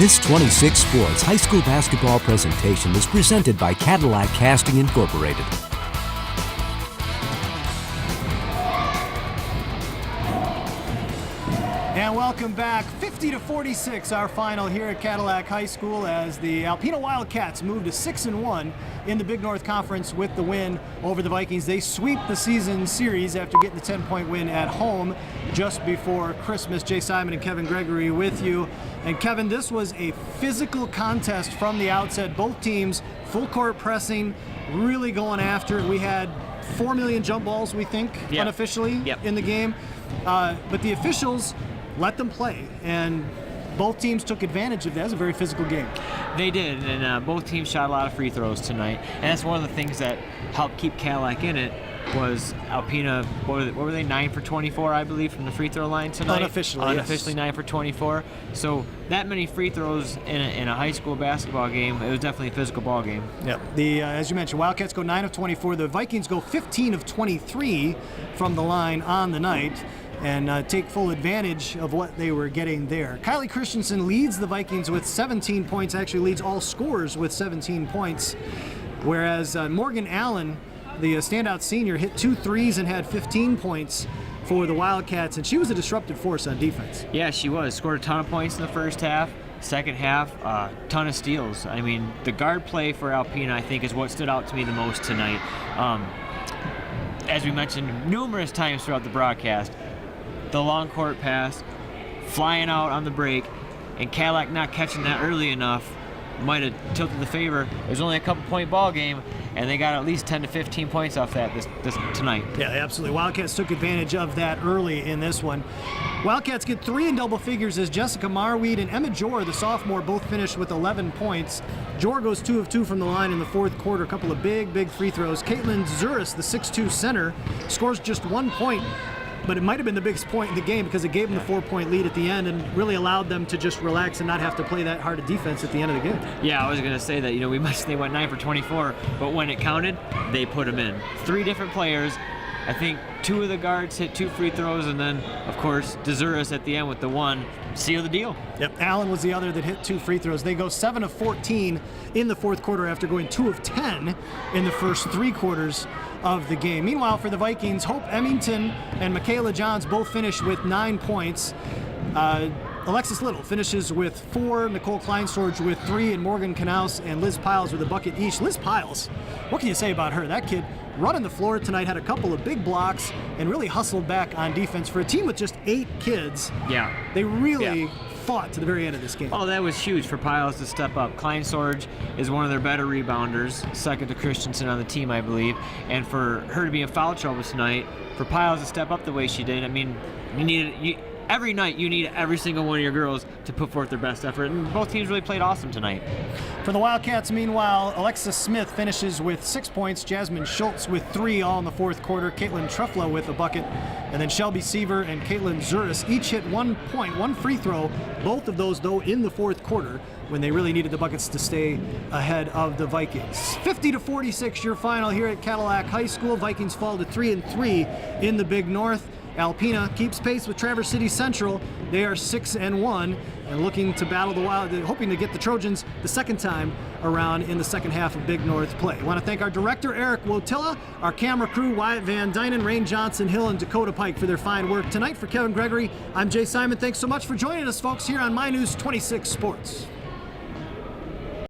This 26 Sports high school basketball presentation is presented by Cadillac Casting Incorporated. And welcome back. 50-46, our final here at Cadillac High School as the Alpena Wildcats move to 6-1 in the Big North Conference with the win over the Vikings. They sweep the season series after getting the 10-point win at home just before Christmas. Jay Simon and Kevin Gregory with you. And Kevin, this was a physical contest from the outset. Both teams full court pressing, really going after it. We had 4 million jump balls, we think, unofficially in the game. But the officials let them play, and both teams took advantage of that. It was a very physical game. They did, and both teams shot a lot of free throws tonight. And that's one of the things that helped keep Cadillac in it was Alpena, what were they, 9 for 24, I believe, from the free throw line tonight? Unofficially, yes. 9 for 24. So that many free throws in a high school basketball game, it was definitely a physical ball game. Yeah. As you mentioned, Wildcats go 9 of 24. The Vikings go 15 of 23 from the line on the night, and take full advantage of what they were getting there. Kylie Christensen leads the Vikings with 17 points, actually leads all scorers with 17 points, whereas Morgan Allen, the standout senior, hit 2 threes and had 15 points for the Wildcats, and she was a disruptive force on defense. Yeah, she was. Scored a ton of points in the first half. Second half, ton of steals. I mean, the guard play for Alpena, I think, is what stood out to me the most tonight. As we mentioned numerous times throughout the broadcast, the long court pass, flying out on the break, and Cadillac not catching that early enough might have tilted the favor. It was only a couple-point ball game, and they got at least 10 to 15 points off that this tonight. Yeah, absolutely. Wildcats took advantage of that early in this one. Wildcats get 3 in double figures as Jessica Marweed and Emma Jor, the sophomore, both finished with 11 points. Jor goes 2 of 2 from the line in the fourth quarter, a couple of big free throws. Caitlin Zuris, the 6'2 center, scores just 1 point, but it might have been the biggest point in the game because it gave them the 4-point lead at the end and really allowed them to just relax and not have to play that hard of defense at the end of the game. Yeah, I was going to say that, we mentioned they went 9 for 24, but when it counted, they put them in. 3 different players. I think 2 of the guards hit 2 free throws, and then, of course, DeZuris at the end with the 1. Seal the deal. Yep, Allen was the other that hit 2 free throws. They go 7 of 14 in the fourth quarter after going 2 of 10 in the first 3 quarters of the game. Meanwhile, for the Vikings, Hope Emmington and Michaela Johns both finish with 9 points. Alexis Little finishes with 4, Nicole Kleinstorge with 3, and Morgan Knaus and Liz Piles with a bucket each. Liz Piles, what can you say about her? That kid running the floor tonight, had a couple of big blocks and really hustled back on defense. For a team with just 8 kids, they really fought to the very end of this game. Oh, that was huge for Piles to step up. Kleinstorge is one of their better rebounders, second to Christensen on the team, I believe. And for her to be in foul trouble tonight, for Piles to step up the way she did, I mean, every night you need every single one of your girls to put forth their best effort, and both teams really played awesome tonight. For the Wildcats, meanwhile, Alexis Smith finishes with 6 points, Jasmine Schultz with 3 all in the fourth quarter, Caitlin Truffalo with a bucket, and then Shelby Seaver and Caitlin Zuris each hit 1 point, 1 free throw, both of those, though, in the fourth quarter when they really needed the buckets to stay ahead of the Vikings. 50-46, your final here at Cadillac High School. Vikings fall to 3-3 in the Big North. Alpena keeps pace with Traverse City Central. They are 6-1 and looking to battle the Wild, hoping to get the Trojans the second time around in the second half of Big North play. I want to thank our director, Eric Wotilla, our camera crew, Wyatt Van Dynen, Rain Johnson Hill, and Dakota Pike for their fine work tonight. For Kevin Gregory, I'm Jay Simon. Thanks so much for joining us, folks, here on My News 26 Sports.